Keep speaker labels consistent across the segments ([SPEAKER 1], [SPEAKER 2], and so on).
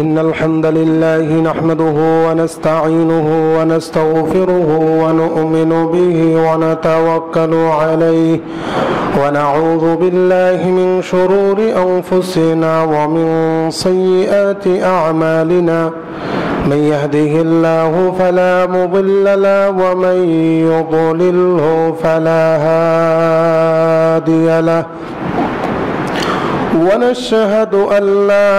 [SPEAKER 1] إن الحمد لله نحمده ونستعينه ونستغفره ونؤمن به ونتوكل عليه ونعوذ بالله من شرور أنفسنا ومن سيئات أعمالنا من يهده الله فلا مضل له ومن يضلله فلا هادي له ونشهد أن لا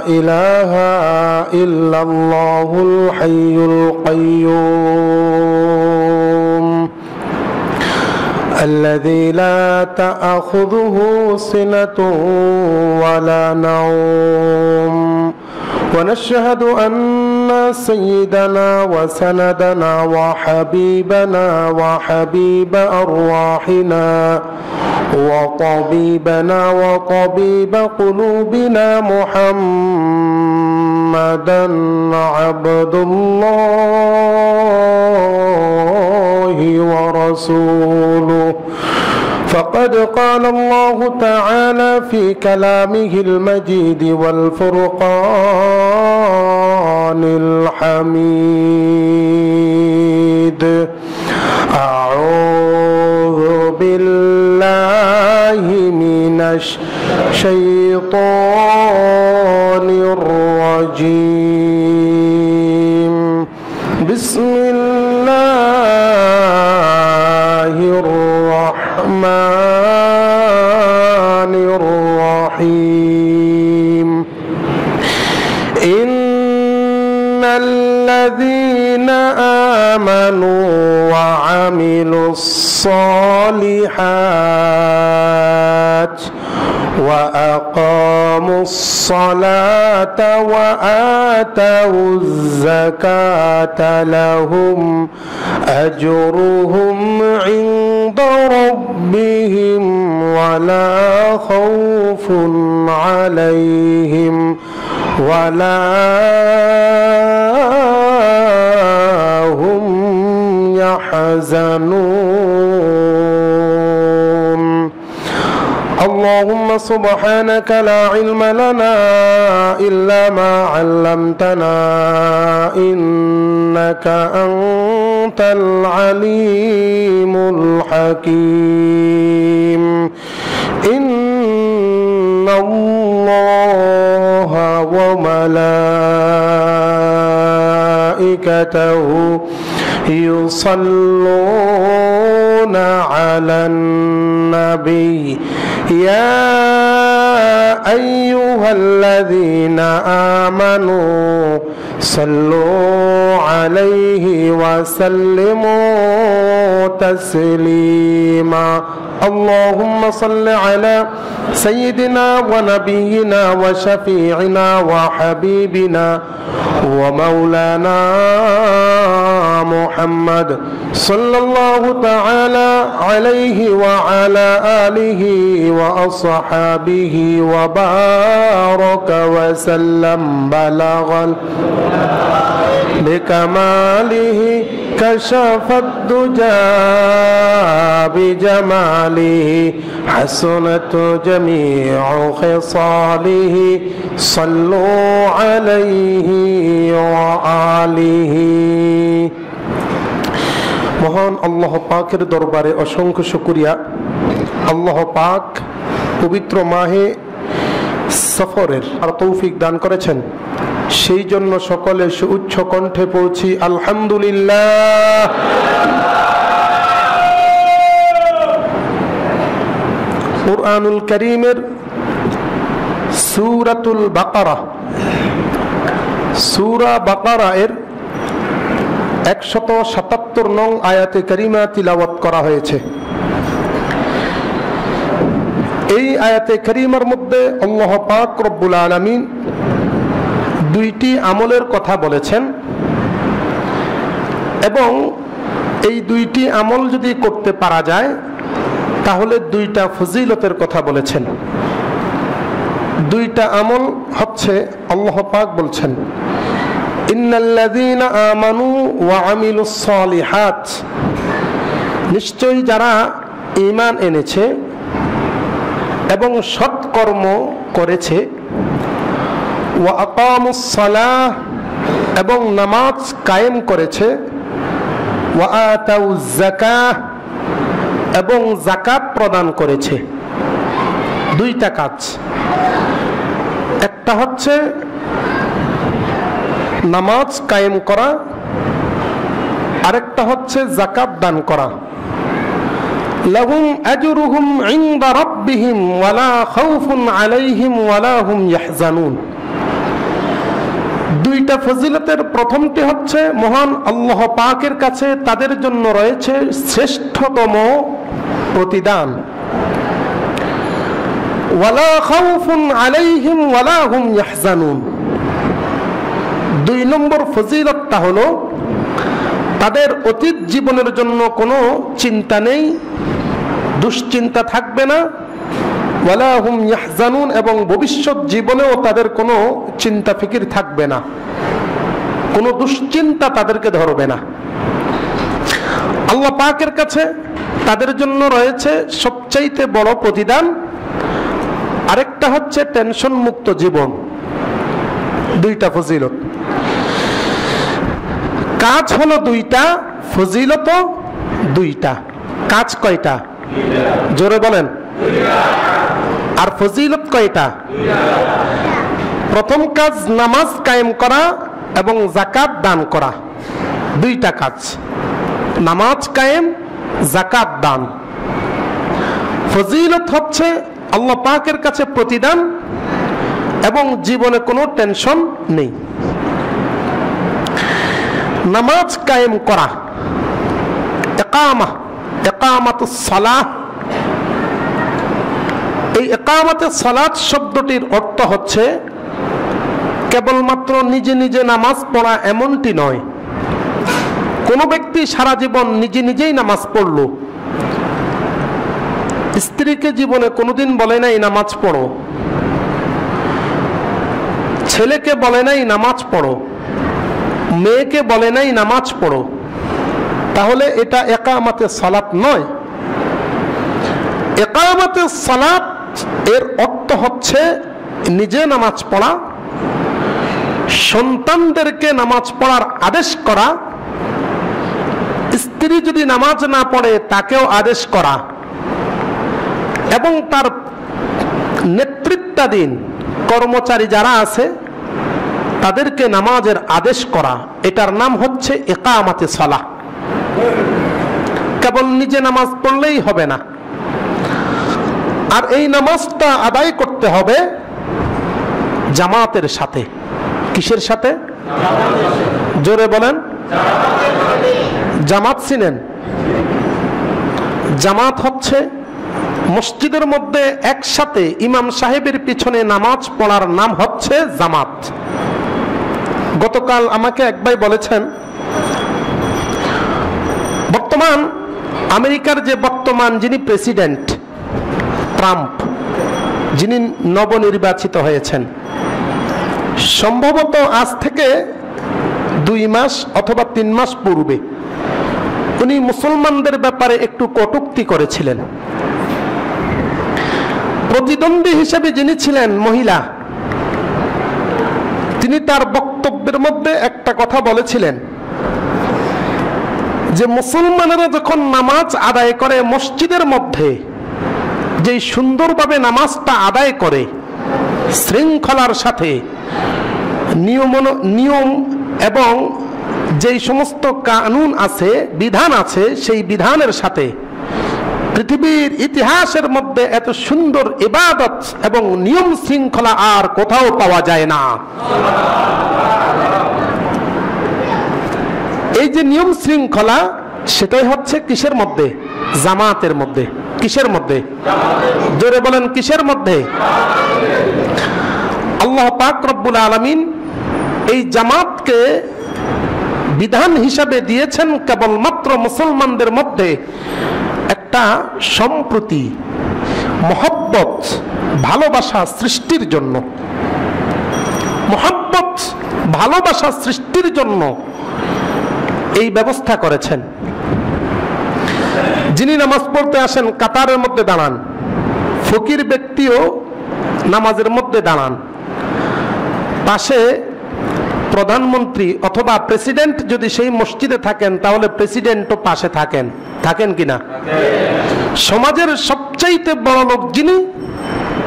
[SPEAKER 1] إله إلا الله الحي القيوم الذي لا تأخذه سنة ولا نوم ونشهد أن سيدنا وسندنا وحبيبنا وحبيب أرواحنا وطبيبنا وطبيب قلوبنا محمدا عبد الله ورسوله فقد قال الله تعالى في كلامه المجيد والفرقان الحميد أعوذ بالله من الشيطان الرجيم بسم الله الرحمن الرحيم إن الذين آمنوا وعملوا الصالحات وأقاموا الصلاة وآتوا الزكاة لهم أجرهم عند ربهم ولا خوف عليهم ولا هم يحزنون اللهم سبحانك لا علم لنا إلا ما علمتنا إنك أنت العليم الحكيم إن الله وملائكته يصلون على النبي يا أيها الذين آمنوا صلوا عليه وسلموا تسليما اللهم صل على سيدنا ونبينا وشفيعنا وحبيبنا ومولانا محمد صلى الله تعالى عليه وعلى آله وأصحابه وبارك وسلم بلغ بكماله كشف الدجى بجماله حسنت جميع خصاله صلوا عليه وآله মহান আল্লাহ পাকের দরবারে অসংখ্য শুকরিয়া আল্লাহ পাক পবিত্র মাহে সফরের আর তৌফিক দান করেছেন সেই জন্য সকলে উচ্চ কণ্ঠে পৌঁছি আলহামদুলিল্লাহ কুরআনুল কারীমের সূরাতুল বাকারা সূরা বাকারা এর 177 নং আয়াতে কারিমা তিলাওয়াত করা হয়েছে এই আয়াতে কারিমার মধ্যে আল্লাহ পাক রব্বুল আলামিন দুইটি আমলের কথা বলেছেন এবং এই দুইটি আমল যদি করতে পারা যায় তাহলে দুইটা ফজিলতের কথা বলেছেন দুইটা আমল হচ্ছে আল্লাহ পাক বলছেন ইন্নাল্লাযীনা আমানু ওয়া আমিলুস সালিহাত নিশ্চয়ই যারা ঈমান এনেছে এবং সৎ কর্ম করেছে, ওয়া আকামুস সালাহ এবং নামাজ কায়েম করেছে, ওয়া আতাউজ যাকাহ এবং যাকাত প্রদান করেছে। দুইটা কাজ, একটা হচ্ছে নামাজ কায়েম করা, আরেকটা হচ্ছে যাকাত দান করা। লাহুম আজরুহুম ইনদা রাব্বিহিম ওয়ালা খাউফুন আলাইহিম ওয়ালা হুম ইয়াহজানুন। দুইটা ফজিলতের প্রথমটি হচ্ছে মহান আল্লাহ পাকের কাছে তাদের জন্য রয়েছে শ্রেষ্ঠতম প্রতিদান, ওয়ালা খাউফুন আলাইহিম ওয়ালা হুম ইয়াহজানুন। দুই নম্বর ফজিলতটা হলো তাদের অতীত জীবনের জন্য কোনো চিন্তা নেই, দুশ্চিন্তা থাকবে না, ওয়ালা হুম ইয়াহজানুন এবং ভবিষ্যৎ জীবনেও তাদের কোনো চিন্তা ফিকির থাকবে না, কোনো দুশ্চিন্তা তাদেরকে ধরবে না। আল্লাহ পাকের কাছে তাদের জন্য রয়েছে সবচাইতে বড় প্রতিদান, আরেকটা হচ্ছে টেনশন মুক্ত জীবন। দুইটা ফজিলত, কাজ হলো দুইটা, ফজিলত দুইটা। কাজ কয়টা? জোরে বলেন। আর ফজিলত কয়টা? প্রথম কাজ নামাজ কায়েম করা এবং যাকাত দান করা, দুইটা কাজ, নামাজ কায়েম, যাকাত দান। ফজিলত হচ্ছে আল্লাহ পাকের কাছে প্রতিদান এবং জীবনে কোনো টেনশন নেই। নামাজ কায়েম করা, ইকামাতুস সালাহ। এই ইকামাতুস সালাত শব্দটির অর্থ হচ্ছে কেবলমাত্র নিজে নিজে নামাজ পড়া এমনটি নয়। কোনো ব্যক্তি সারা জীবন নিজে নিজেই নামাজ পড়ল, স্ত্রীকে জীবনে কোনোদিন বলে নাই নামাজ পড়ো, ছেলেকে বলে নাই নামাজ পড়ো, মেয়েকে বলে নাই নামাজ পড়ো, তাহলে এটা ইকামাতুস সালাত নয়। ইকামাতুস সালাত এর অর্থ হচ্ছে নিজে নামাজ পড়া, সন্তানদেরকে নামাজ পড়ার আদেশ করা, স্ত্রী যদি নামাজ না পড়ে তাকেও আদেশ করা, এবং তার নেতৃত্বাধীন কর্মচারী যারা আছে তাদেরকে নামাজের আদেশ করা, এটার নাম হচ্ছে ইকামাতুস সালাহ। কেবল নিজে নামাজ পড়লেই হবে না, আর এই নামাজটা আদায় করতে হবে জামাতের সাথে। কিসের সাথে? জোরে বলেন। জামাত চিনেন? জামাত হচ্ছে মসজিদের মধ্যে একসাথে ইমাম সাহেবের পিছনে নামাজ পড়ার নাম হচ্ছে জামাত। গতকাল আমাকে এক ভাই বলেছেন, বর্তমান আমেরিকার যে বর্তমান যিনি প্রেসিডেন্ট ট্রাম্প, যিনি নবনির্বাচিত হয়েছেন, সম্ভবত আজ থেকে 2 মাস অথবা 3 মাস পূর্বে উনি মুসলমানদের ব্যাপারে একটু কটূক্তি করেছিলেন। প্রতিদ্বন্দ্বী হিসেবে যিনি ছিলেন মহিলা, তিনি তার বক্তব্যের মধ্যে একটা কথা বলেছিলেন যে মুসলমানেরা যখন নামাজ আদায় করে মসজিদের মধ্যে, যেই সুন্দরভাবে নামাজটা আদায় করে শৃঙ্খলার সাথে, নিয়ম এবং যেই সমস্ত কানুন আছে, বিধান আছে, সেই বিধানের সাথে, পৃথিবীর ইতিহাসের মধ্যে এত সুন্দর ইবাদত এবং নিয়ম শৃঙ্খলা আর কোথাও পাওয়া যায় না। এই যে নিয়ম শৃঙ্খলা, সেটাই হচ্ছে কিসের মধ্যে? জামাতের মধ্যে। কিসের মধ্যে? জোরে বলেন, কিসের মধ্যে? আল্লাহ পাক রব্বুল আলামিন এই জামাতকে বিধান হিসাবে দিয়েছেন কেবলমাত্র মুসলমানদের মধ্যে একটা সম্প্রীতি, মহব্বত, ভালোবাসা সৃষ্টির জন্য। মহব্বত, ভালোবাসা সৃষ্টির জন্য এই ব্যবস্থা করেছেন। যিনি নামাজ পড়তে আসেন কাতারের মধ্যে দাঁড়ান, ফকির ব্যক্তিও নামাজের মধ্যে দাঁড়ান, পাশে প্রধানমন্ত্রী অথবা প্রেসিডেন্ট যদি সেই মসজিদে থাকেন তাহলে প্রেসিডেন্টও পাশে থাকেন কিনা? সমাজের সবচাইতে বড় লোক যিনি,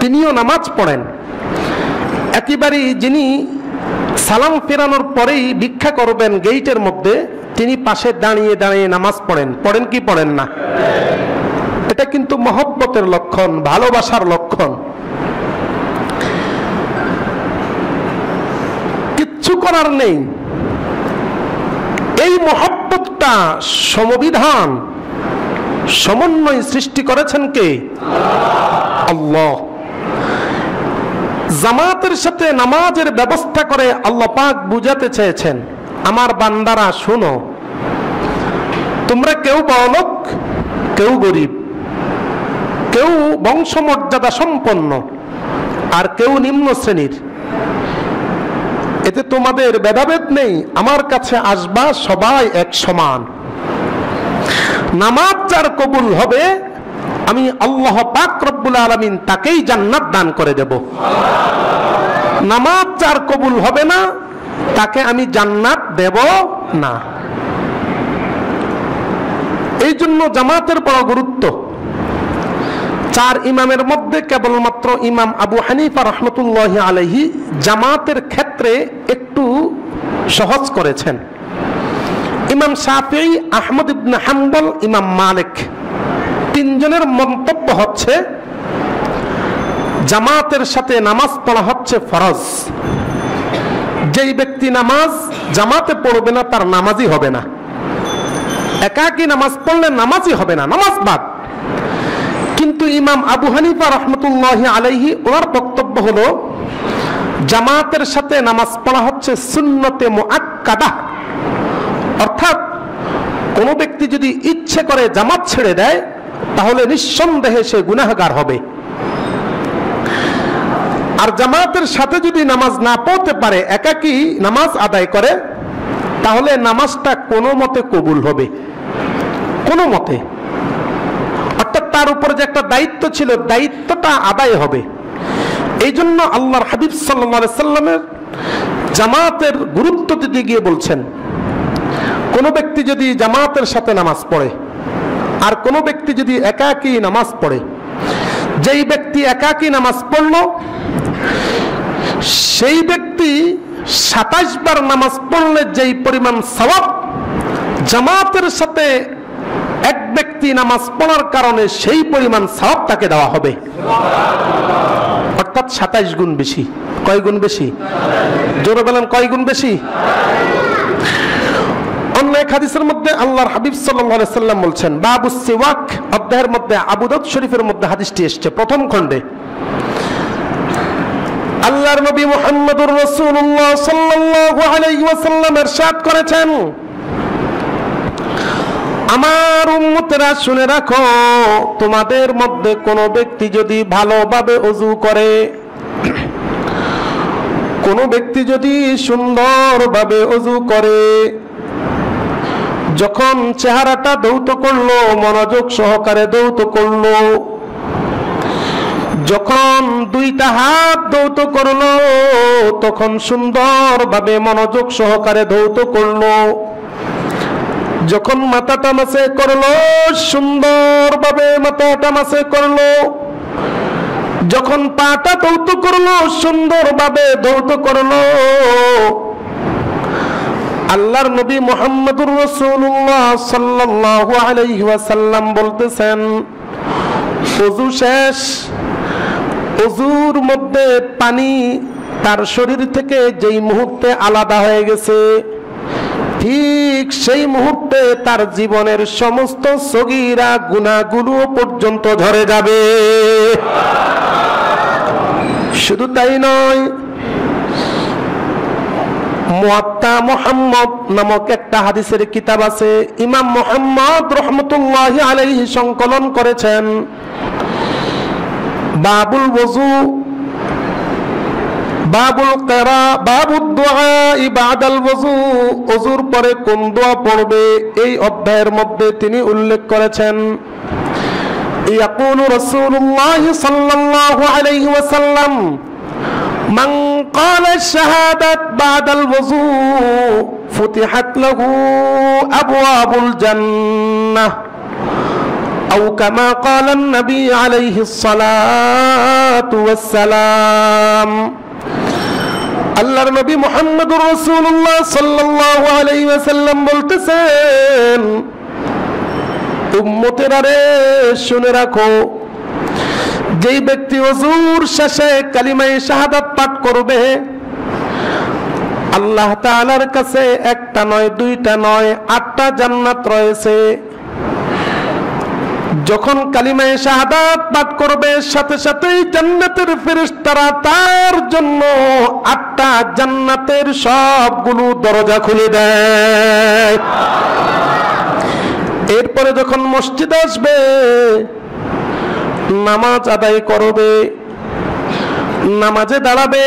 [SPEAKER 1] তিনিও নামাজ পড়েন। একেবারে যিনি সালাম ফেরানোর পরেই ভিক্ষা করবেন গেইটের মধ্যে, তিনি পাশে দাঁড়িয়ে দাঁড়িয়ে নামাজ পড়েন কি পড়েন না? এটা কিন্তু মহব্বতের লক্ষণ, ভালোবাসার লক্ষণ। কিচ্ছু করার নেই, এই মহব্বতটা সমবিধান সমন্বয় সৃষ্টি করেছেন কে? আল্লাহ। জামাতের সাথে নামাজের ব্যবস্থা করে আল্লাহ পাক বুঝাতে চেয়েছেন, আমার বান্দারা শোনো, তোমরা কেউ বড়লোক, কেউ গরিব, কেউ বংশমর্যাদা সম্পন্ন, আর কেউ নিম্ন শ্রেণীর, এতে তোমাদের ভেদাভেদ নেই। আমার কাছে আসবা সবাই এক সমান। নামাজ যার কবুল হবে আমি আল্লাহ পাক রব্বুল আলামিন তাকেই জান্নাত দান করে দেব। নামাজ যার কবুল হবে না তাকে আমি জান্নাত দেব না। এই জন্য জামাতের বড় গুরুত্ব। 4 ইমামের মধ্যে কেবলমাত্র ইমাম আবু হানিফা রাহমাতুল্লাহি আলাইহি জামাতের ক্ষেত্রে একটু সহজ করেছেন। ইমাম শাফিঈ, আহমদ ইবনে হাম্বল, ইমাম মালিক, 3 জনের মন্তব্য হচ্ছে জামাতের সাথে নামাজ পড়া হচ্ছে ফরজ। যেই ব্যক্তি নামাজ জামাতে পড়বে না তার নামাজই হবে না। একাকী নামাজ পড়লে নামাজই হবে না, নামাজ বাদ। কিন্তু ইমাম আবু হানিফা রাহমাতুল্লাহি আলাইহি ওনার বক্তব্য হলো জামাতের সাথে নামাজ পড়া হচ্ছে সুন্নতে মুআক্কাদা, অর্থাৎ কোন ব্যক্তি যদি ইচ্ছে করে জামাত ছেড়ে দেয় তাহলে নিঃসন্দেহে সে গুনাহগার হবে। আর জামাতের সাথে যদি নামাজ না পড়তে পারে, একাকী নামাজ আদায় করে, তাহলে নামাজটা কোনো মতে কবুল হবে, কোনো মতে। অর্থাৎ তার উপরে যে একটা দায়িত্ব ছিল, দায়িত্বটা আদায় হবে। এই জন্য আল্লাহর হাবিব সাল্লাল্লাহু আলাইহি সাল্লামের জামাতের গুরুত্ব দিতে গিয়ে বলছেন, কোন ব্যক্তি যদি জামাতের সাথে নামাজ পড়ে আর কোন ব্যক্তি যদি একাকী নামাজ পড়ে, যেই ব্যক্তি একাকী নামাজ পড়ল সেই ব্যক্তি 27 বার নামাজ পড়লে যেই পরিমাণ সওয়াব জামাতের সাথে এক ব্যক্তি নামাজ পড়ার কারণে সেই পরিমাণ সওয়াব তাকে দেওয়া হবে, অর্থাৎ 27 গুণ বেশি। কয় গুণ বেশি? জোরে বলেন, কয় গুণ বেশি? অন্য এক হাদিসের মধ্যে আল্লাহর হাবিব সাল্লাল্লাহু আলাইহি সাল্লাম বলছেন, বাবুস সিওয়াক অধ্যায়ের মধ্যে আবু দাউদ শরীফের মধ্যে হাদিসটি এসেছে প্রথম খণ্ডে। আল্লাহর নবী মুহাম্মদুর রাসূলুল্লাহ সাল্লাল্লাহু আলাইহি ওয়াসাল্লাম ইরশাদ করেছেন, আমার উম্মতেরা শুনে রাখো, তোমাদের মধ্যে কোন ব্যক্তি যদি ভালোভাবে ওযু করে, কোন ব্যক্তি যদি সুন্দরভাবে ওযু করে, যখন চেহারাটা ধৌত করলো, মনোযোগ সহকারে ধৌত করলো, যখন 2টা হাত ধৌত করলো তখন সুন্দরভাবে মনোযোগ সহকারে ধৌত করলো, যখন মাথাটা মাসে করলো সুন্দরভাবে মাথাটা মাসে করলো, যখন পাটা ধৌত করলো সুন্দরভাবে ধৌত করলো। আল্লাহর নবী মুহাম্মদুর রাসূলুল্লাহ সাল্লাল্লাহু আলাইহি ওয়াসাল্লাম বলতেছেন, ওযু শেষ, ওযুর মধ্যে পানি তার শরীর থেকে যেই মুহূর্তে আলাদা হয়ে গেছে, ঠিক সেই মুহূর্তে তার জীবনের সমস্ত সগীরা গুনাহগুলো পর্যন্ত ঝরে যাবে। শুধু তাই নয়, মুয়াত্তা মুহাম্মদ নামক একটা হাদিসের কিতাব আছে, ইমাম মুহাম্মদ রাহমাতুল্লাহি আলাইহি সংকলন করেছেন, বাবুল ওযু, বাবুল কিরা, বাবুদ দুআ বাদাল ওযু, ওযুর পরে কোন দোয়া পড়বে এই অধ্যায়ের মধ্যে তিনি উল্লেখ করেছেন। ইয়াকুলু রাসূলুল্লাহ সাল্লাল্লাহু আলাইহি ওয়াসাল্লাম মান ক্বালা শাহাদাত বাদাল ওযু ফুতিহাত লাহু আবওয়াবুল জান্নাহ আও কামা ক্বালা an-নবী আলাইহিস সালাতু ওয়াস সালাম। আল্লাহর নবী মুহাম্মদুর রাসূলুল্লাহ সাল্লাল্লাহু আলাইহি ওয়াসাল্লাম বলতেছেন, উম্মতেরা রে শুনে রাখো, যেই ব্যক্তি ওযুর শেষে কালিমায়ে শাহাদাত পাঠ করবে, আল্লাহ তাআলার কাছে একটা নয়, দুইটা নয়, 8টা জান্নাত রয়েছে। যখন কালিমায়ে শাহাদাত পাঠ করবে, সাথে সাথেই জান্নাতের ফেরেশতারা তার জন্য 8টা জান্নাতের সবগুলো দরজা খুলে দেয়। এরপরে যখন মসজিদে আসবে, নামাজ আদায় করবে, নামাজে দাঁড়াবে,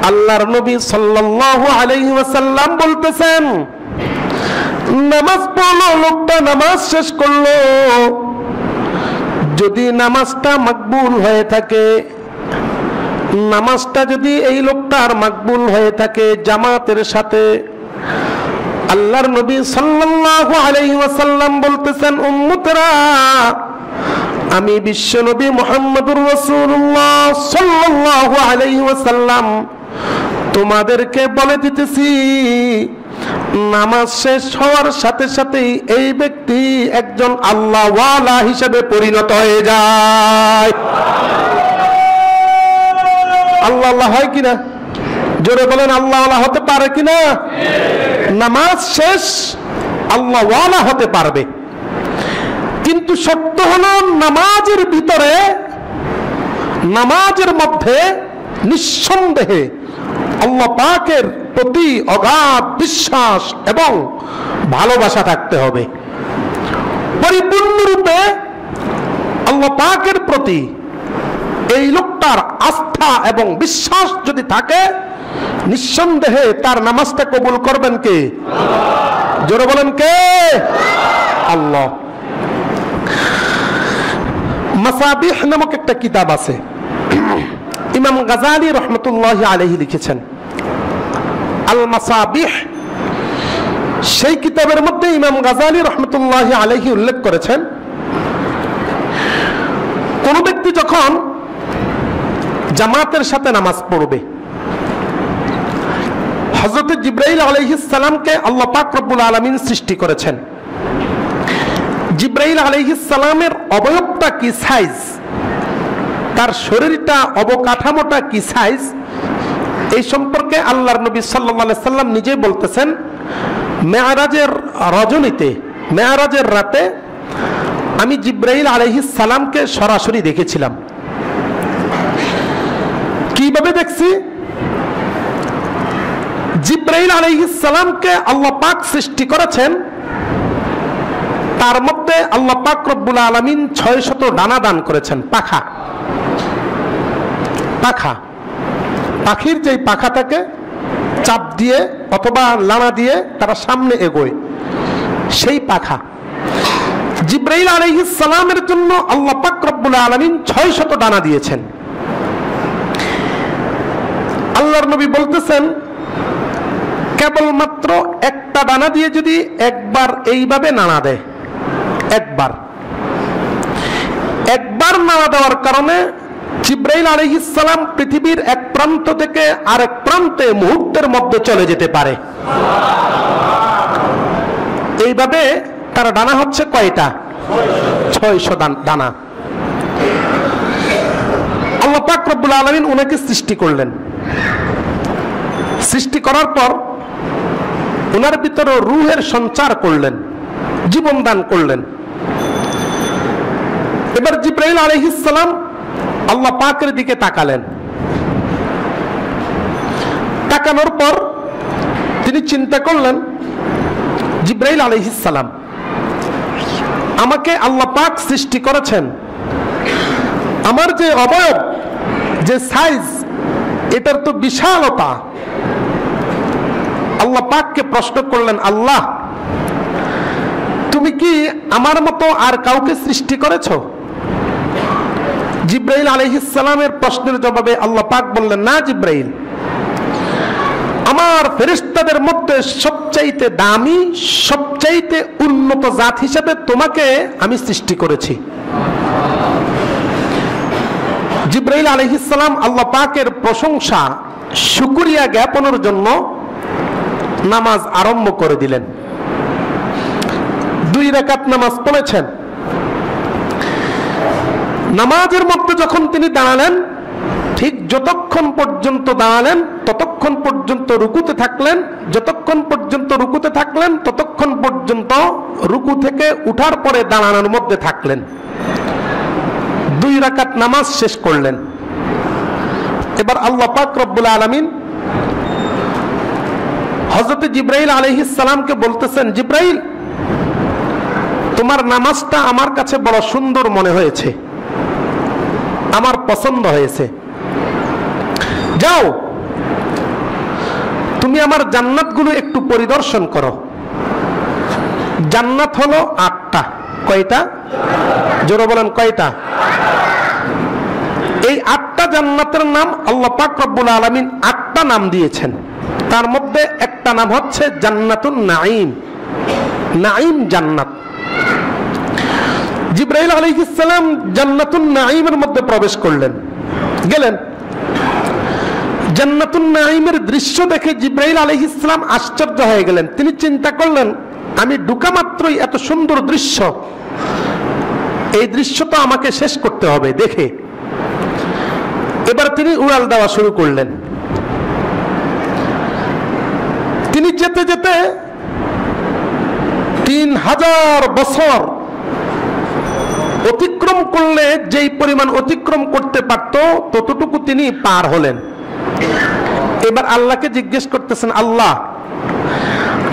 [SPEAKER 1] আল্লাহর নবী সাল্লাল্লাহু আলাইহি ওয়াসাল্লাম বলতেছেন, নামাজ পড়লো লোকটা, নামাজ শেষ করলো, যদি নামাজটা মাকবুল হয়ে থাকে, নামাজটা যদি এই লোকটার মাকবুল হয়ে থাকে জামাতের সাথে, আল্লাহর নবী সাল্লাল্লাহু আলাইহি ওয়াসাল্লাম বলতেছেন, উম্মতেরা আমি বিশ্ব নবী মুহাম্মদুর রাসূলুল্লাহ সাল্লাল্লাহু আলাইহি ওয়াসাল্লাম তোমাদেরকে বলে দিতেছি, নামাজ শেষ হওয়ার সাথে সাথেই এই ব্যক্তি একজন আল্লাহ ওয়ালা হিসেবে পরিণত হয়ে যায়। আল্লাহ আল্লাহ হয় কিনা? জোরে বলেন, আল্লাহ ওয়ালা হতে পারে কিনা? নামাজ শেষ আল্লাহ ওয়ালা হতে পারবে, কিন্তু সত্য হলো নামাজের ভিতরে, নামাজের মধ্যে নিঃসন্দেহে আল্লাহ পাকের প্রতি অগাধ বিশ্বাস এবং ভালোবাসা থাকতে হবে। পরিপূর্ণরূপে আল্লাহ পাকের প্রতি এই লোকটার আস্থা এবং বিশ্বাস যদি থাকে, নিঃসন্দেহে তার নামাজটা কবুল করবেন কে? জোরে বলেন কে? আল্লাহ। মাসাবিহ নামক একটা কিতাব আছে, ইমাম গাজালি রহমতুল্লাহি আলাইহি লিখেছেন আল মাসাবিহ। সেই কিতাবের মধ্যে ইমাম গাজালি রহমতুল্লাহি আলাইহি উল্লেখ করেছেন, কোন ব্যক্তি যখন জামাতের সাথে নামাজ পড়বে, হযরত জিবরাইল আলাইহিস সালামকে আল্লাহ পাক রব্বুল আলামিন সৃষ্টি করেছেন। জিবরাইল আলাইহিস সালামের অবয়বটা কি সাইজ, তার শরীরটা অবকাঠামোটা কি সাইজ, এই সম্পর্কে আল্লাহর নবী সাল্লাল্লাহু আলাইহি সাল্লাম নিজেই বলতেছেন, মেরাজের রজনীতে, মেরাজের রাতে আমি জিবরাইল আলাইহিস সালামকে সরাসরি দেখেছিলাম। কিভাবে দেখছি? জিবরাইল আলাইহিস সালামকে আল্লাহ পাক সৃষ্টি করেছেন, তার মধ্যে আল্লাহ পাক রব্বুল আলামিন 600 ডানা দান করেছেন, পাখা। পাখা, পাখির যেই পাখা থাকে, চাপ দিয়ে অথবা লানা দিয়ে তারা সামনে এগোয়, সেই পাখা। জিবরাইল আলাইহিস সালামের জন্য আল্লাহ পাক রব্বুল আলামিন 600 ডানা দিয়েছেন। আল্লাহর নবী বলতেছেন, কেবলমাত্র একটা ডানা দিয়ে যদি একবার এইভাবে নাড়া দেয়, একবার নাড়া দেওয়ার কারণে জিবরাইল আলাইহিস সালাম পৃথিবীর এক প্রান্ত থেকে আরেক প্রান্তে মুহূর্তের মধ্যে চলে যেতে পারে। এইভাবে তার ডানা হচ্ছে কয়টা? 600 ডানা। আল্লাহ পাক রব্বুল আলামিন উনাকে সৃষ্টি করলেন। সৃষ্টি করার পর উনার ভিতরে রূহের সঞ্চার করলেন, জীবন দান করলেন। এবার জিবরাইল আলাইহিস সালাম আল্লাহ পাকের দিকে তাকালেন। তাকানোর পর তিনি চিন্তা করলেন, জিবরাইল আলাইহিস সালাম, আমাকে আল্লাহ পাক সৃষ্টি করেছেন, আমার যে অবয়ব, যে সাইজ, এটার তো বিশালতা। আল্লাহ পাককে প্রশ্ন করলেন, আল্লাহ তুমি কি আমার মতো আর কাউকে সৃষ্টি করেছো? জিব্রাইল আলাইহিস সালামের প্রশ্নের জবাবে আল্লাহ পাক বললেন, না জিব্রাইল, আমার ফেরেশতাদের মধ্যে সবচাইতে দামি, সবচাইতে উন্নত জাত হিসেবে তোমাকে আমি সৃষ্টি করেছি। জিব্রাইল আলাইহিস সালাম আল্লাহ পাকের প্রশংসা, শুকরিয়া জ্ঞাপনের জন্য নামাজ আরম্ভ করে দিলেন। 2 রাকাত নামাজ পড়েছেন। নামাজের মধ্যে যখন তিনি দাঁড়ালেন, ঠিক যতক্ষণ পর্যন্ত দাঁড়ালেন ততক্ষণ পর্যন্ত রুকুতে থাকলেন, যতক্ষণ পর্যন্ত রুকুতে থাকলেন ততক্ষণ পর্যন্ত রুকু থেকে উঠার পরে দাঁড়ানোর মধ্যে থাকলেন। 2 রাকাত নামাজ শেষ করলেন। এবার আল্লাহ পাক রব্বুল আলামিন হযরত জিব্রাইল আলাইহিস সালামকে বলতেছেন, জিব্রাইল, তোমার নামাজটা আমার কাছে বড় সুন্দর মনে হয়েছে, আমার পছন্দ হয়েছে। যাও, তুমি আমার জান্নাতগুলো একটু পরিদর্শন করো। জান্নাত হলো 8টা। কয়টা? জোরে বলেন, কয়টা? এই 8টা জান্নাতের নাম আল্লাহ পাক রব্বুল আলামিন 8টা নাম দিয়েছেন। তার মধ্যে একটা নাম হচ্ছে জান্নাতুন নাঈম, নাঈম জান্নাত। জিব্রাইল আলাইহিস সালাম জান্নাতুন নাঈমের মধ্যে প্রবেশ করলেন, গেলেন। জান্নাতুন নাঈমের দৃশ্য দেখে জিব্রাইল আলাইহিস সালাম আশ্চর্য হয়ে গেলেন। তিনি চিন্তা করলেন, আমি ঢোকা মাত্রই এত সুন্দর দৃশ্য, এই দৃশ্য তো আমাকে শেষ করতে হবে দেখে। এবার তিনি উড়াল দেওয়া শুরু করলেন। তিনি যেতে যেতে 3000 বছর অতিক্রম করলে যেই পরিমাণ অতিক্রম করতে পারত ততটুকু তিনি পার হলেন। এবার আল্লাহকে জিজ্ঞেস করতেছেন, আল্লাহ,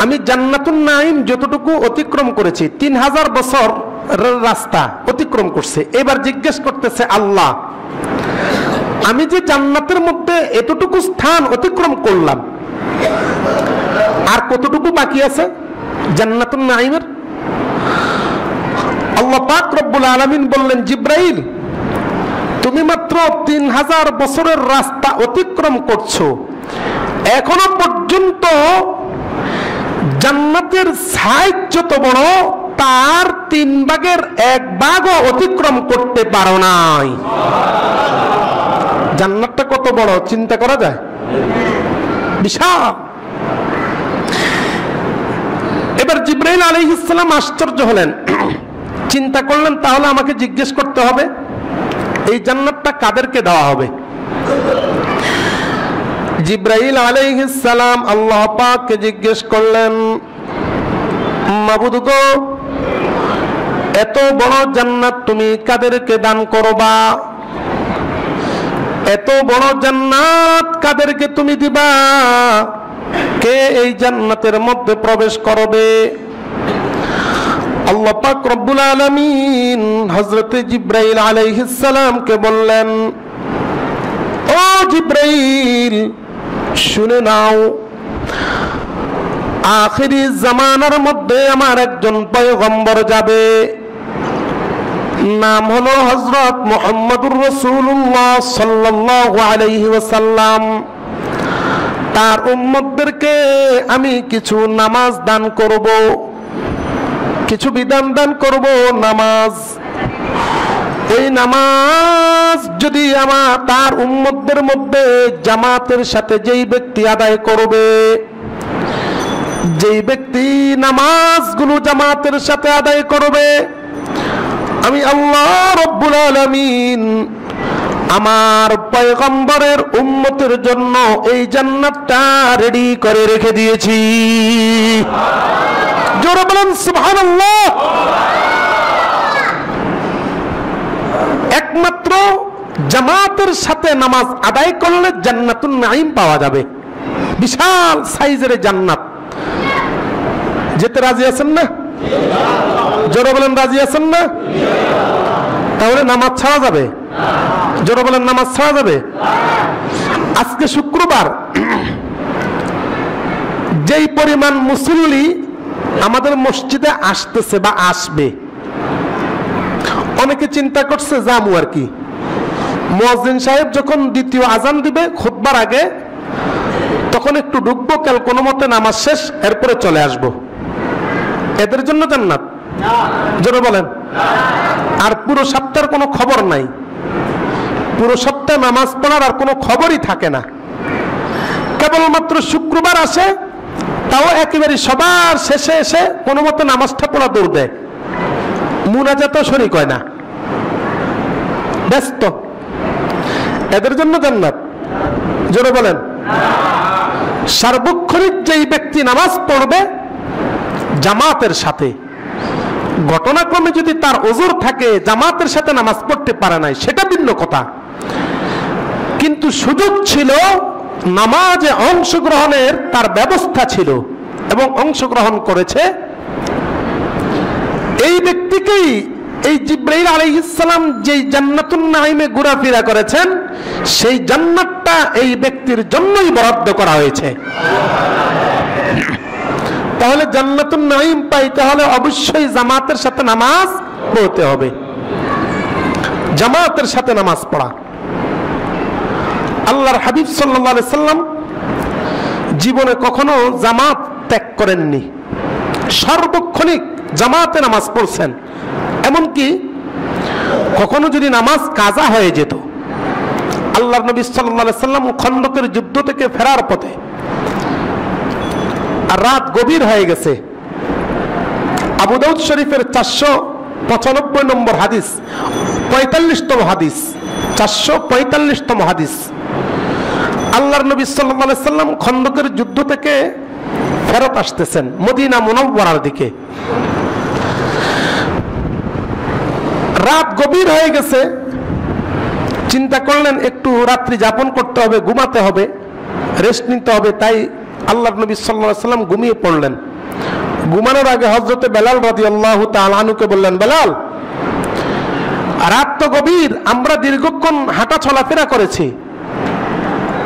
[SPEAKER 1] আমি জান্নাতুন নাঈম যতটুকু অতিক্রম করেছি, 3000 বছর রাস্তা অতিক্রম করছে। এবার জিজ্ঞেস করতেছে, আল্লাহ, আমি যে জান্নাতের মধ্যে এতটুকু স্থান অতিক্রম করলাম, আর কতটুকু বাকি আছে জান্নাতুন নাঈমের? আল্লাহ পাক রব্বুল আলামিন বললেন, জিব্রাইল, তুমি মাত্র 3000 বছরের রাস্তা অতিক্রম করছো, এখনো পর্যন্ত জান্নাতের সাইজ যত বড় তার 3 ভাগের 1 ভাগও অতিক্রম করতে পারো নাই। জান্নাতটা কত বড় চিন্তা করা যায়? বিশাল। এবার জিব্রাইল আলাইহিস সালাম আশ্চর্য হলেন, চিন্তা করলেন, তাহলে আমাকে জিজ্ঞেস করতে হবে এই জান্নাতটা কাদেরকে দেওয়া হবে। জিব্রাইল আলাইহিস সালাম আল্লাহ পাককে জিজ্ঞেস করলেন, মাবুদ গো, এত বড় জান্নাত তুমি কাদেরকে দান করবা? এত বড় জান্নাত কাদেরকে তুমি দিবা? কে এই জান্নাতের মধ্যে প্রবেশ করবে? আল্লাহ পাক রব্বুল আলামিন হযরত জিব্রাইল আলাইহিস সালামকে বললেন, ও জিব্রাইল, শুনে নাও, আখিরি জামানার মধ্যে আমার একজন পয়গম্বর যাবে, নাম হলো হযরত মুহাম্মদুর রাসূলুল্লাহ সাল্লাল্লাহু আলাইহি ওয়াসাল্লাম। তার উম্মতদেরকে আমি কিছু নামাজ দান করব, কিছু বিধান দান করব, নামাজ। ওই নামাজ যদি তার উম্মতদের মধ্যে জামাতের সাথে যেই ব্যক্তি আদায় করবে, যেই ব্যক্তি নামাজগুলো জামাতের সাথে আদায় করবে, আমি আল্লাহ রব্বুল আলামিন আমার পয়গম্বরের উম্মতের জন্য এই জান্নাতটা রেডি করে রেখে দিয়েছি। জোরে বলেন সুবহানাল্লাহ। একমাত্র জামাতের সাথে নামাজ আদায় করলে জান্নাতুন নাঈম পাওয়া যাবে। বিশাল সাইজের জান্নাত। যেতে রাজি আছেন না? জোরে বলেন রাজি আছেন না? তাহলে নামাজ ছাড়া যাবে? জোরে বলেন নামাজ ছাড়া যাবে? আজকে শুক্রবার, যেই পরিমাণ মুসল্লি আমাদের মসজিদে আসতেছে বা আসবে, অনেকে চিন্তা করছে যাবো আর কি, মুয়াজ্জিন সাহেব যখন দ্বিতীয় আজান দিবে খুতবার আগে, তখন একটু ঢুকবো, কাল কোনো মতে নামাজ শেষ, এরপরে চলে আসব। এদের জন্য জান্নাত? জোরে বলেন। আর পুরো সপ্তাহের কোনো খবর নাই, পুরো সপ্তাহে নামাজ পড়ার আর কোনো খবরই থাকে না, কেবলমাত্র শুক্রবার আসে, তাও একেবারে সবার শেষে এসে কোনো মতে নামাজটা পড়া দৌড় দেয়, মুনাজাতও শরীক হয় না, ব্যস্ত। এদের জন্য জান্নাত? জোরে বলেন। সার্বক্ষণিক যেই ব্যক্তি নামাজ পড়বে জামাতের সাথে, ঘটনাক্রমে যদি তার ওজর থাকে জামাতের সাথে নামাজ পড়তে পারে নাই, সেটা ভিন্ন কথা, কিন্তু সুযোগ ছিল, নামাজে অংশগ্রহণের তার ব্যবস্থা ছিল এবং অংশগ্রহণ করেছে, এই ব্যক্তিকেই এই জিবরাইল আলাইহিস সালাম যেই জান্নাতুন নাঈমে ঘোরাফেরা করেছেন, সেই জান্নাতটা এই ব্যক্তির জন্যই বরাদ্দ করা হয়েছে। তাহলে জান্নাতুন নাঈম পাইতে হলে অবশ্যই জামাতের সাথে নামাজ পড়তে হবে, জামাতের সাথে নামাজ পড়া। আল্লাহর হাবিব সাল্লাল্লাহু আলাইহি সাল্লাম জীবনে কখনো জামাত ত্যাগ করেননি, সর্বক্ষণিক জামাতে নামাজ পড়ছেন। এমনকি কখনো যদি নামাজ কাজা হয়ে যেত, আল্লাহর নবী সাল্লাল্লাহু আলাইহি সাল্লাম খন্দকের যুদ্ধ থেকে ফেরার পথে, আর রাত গভীর হয়ে গেছে, আবু দাউদ শরীফের 495 নম্বর হাদিস, 45তম হাদিস, 445তম হাদিস, আল্লাহর নবী সাল্লাল্লাহু আলাইহি সাল্লাম খন্দকের যুদ্ধ থেকে ফেরত আসতেছেন মদিনা মুনাওয়ারার দিকে। রাত গভীর হয়ে গেছে, চিন্তা করলেন একটু রাত্রি যাপন করতে হবে, ঘুমাতে হবে, রেস্ট নিতে হবে। তাই আল্লাহর নবী সাল্লাল্লাহু আলাইহি সাল্লাম ঘুমিয়ে পড়লেন। ঘুমানোর আগে হযরতে বেলাল রাদিয়াল্লাহু তাআলা আনহুকে বললেন, বেলাল, রাত তো গভীর, আমরা দীর্ঘক্ষণ হাঁটা চলাফেরা করেছি,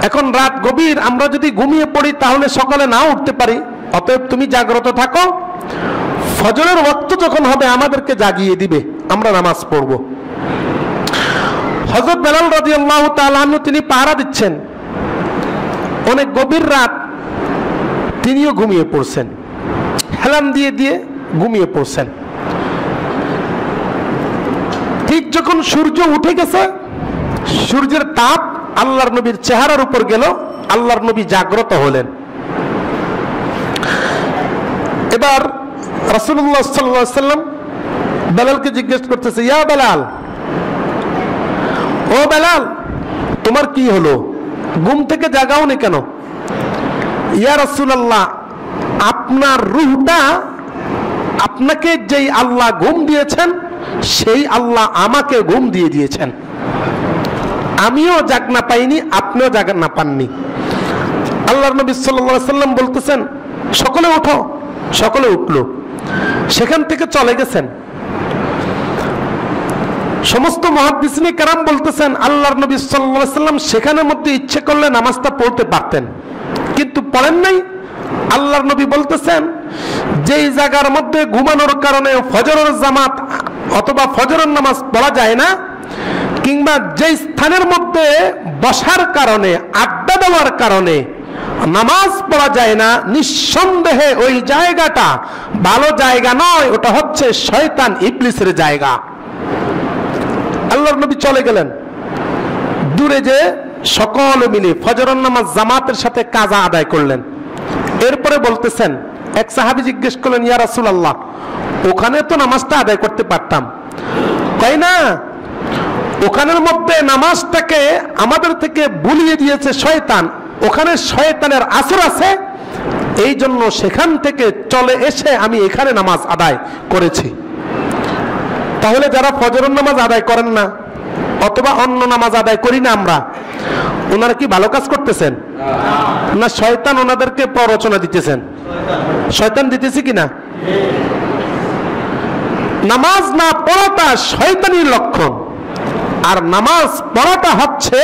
[SPEAKER 1] এখন রাত গভীর, আমরা যদি ঘুমিয়ে পড়ি তাহলে সকালে না উঠতে পারি, অতএব তুমি জাগ্রত থাকো, ফজরের ওয়াক্ত যখন হবে আমাদেরকে জাগিয়ে দিবে, আমরা নামাজ পড়ব। হযরত বেলাল রাদিয়াল্লাহু তাআলা আনহু তিনি পাহারা দিচ্ছেন, অনেক গভীর রাত, তিনিও ঘুমিয়ে পড়ছেন, হেলান দিয়ে দিয়ে ঘুমিয়ে পড়ছেন। ঠিক যখন সূর্য উঠে গেছে, সূর্যের তাপ আল্লাহর নবীর চেহারার উপর গেল, আল্লাহর নবী জাগ্রত হলেন। এবার রাসূলুল্লাহ সাল্লাল্লাহু আলাইহি সাল্লাম বেলালকে জিজ্ঞেস করতেছে, ইয়া বেলাল, ও বেলাল, তোমার কি হলো, ঘুম থেকে জাগাওনি কেন? ইয়া রাসূলুল্লাহ, আপনার রূহটা, আপনাকে যেই আল্লাহ ঘুম দিয়েছেন সেই আল্লাহ আমাকে ঘুম দিয়ে দিয়েছেন, আমিও জাগনা পাইনি, আপনিও জাগনা পাননি। আল্লাহর নবী সাল্লাল্লাহু আলাইহি সাল্লাম বলতেছেন, সকলে ওঠো, সকলে উঠলো, সেখান থেকে চলে গেছেন। সমস্ত মুহাদ্দিসিনে কেরাম বলতেছেন, আল্লাহর নবী সাল্লাল্লাহু আলাইহি সাল্লাম সেখানের মধ্যে ইচ্ছে করলে নামাজটা পড়তে পারতেন, কিন্তু পড়েন নাই। আল্লাহর নবী বলতেছেন, যেই জায়গার মধ্যে ঘুমানোর কারণে ফজরের জামাত অথবা ফজরের নামাজ পড়া যায় না, কিংবা যেই স্থানের মধ্যে বসার কারণে, আড্ডা দেওয়ার কারণে নামাজ পড়া যায় না, নিঃসন্দেহে ওই জায়গাটা ভালো জায়গা নয়, ওটা হচ্ছে শয়তান ইবলিসের জায়গা। আল্লাহর নবী চলে গেলেন, দূরে যে সকলে মিলে ফজরের নামাজ জামাতের সাথে কাজা আদায় করলেন। এরপরে বলতেছেন, এক সাহাবী জিজ্ঞেস করলেন, ইয়া রাসূলুল্লাহ, ওখানে তো নামাজটা আদায় করতে পারতাম। তাই না, ওখানের মধ্যে নামাজটাকে আমাদের থেকে ভুলিয়ে দিয়েছে শয়তান, ওখানে শয়তানের আসর আছে, এই জন্য সেখান থেকে চলে এসে আমি এখানে নামাজ আদায় করেছি। তাহলে যারা ফজরের নামাজ আদায় করেন না অথবা অন্য নামাজ আদায় করি না আমরা, ওনারা কি ভালো কাজ করতেছেন না শয়তান ওনাদেরকে প্ররোচনা দিতেছেন? শয়তান দিতেছে কিনা? নামাজ না পড়াটা শয়তানির লক্ষণ, আর নামাজ পড়াটা হচ্ছে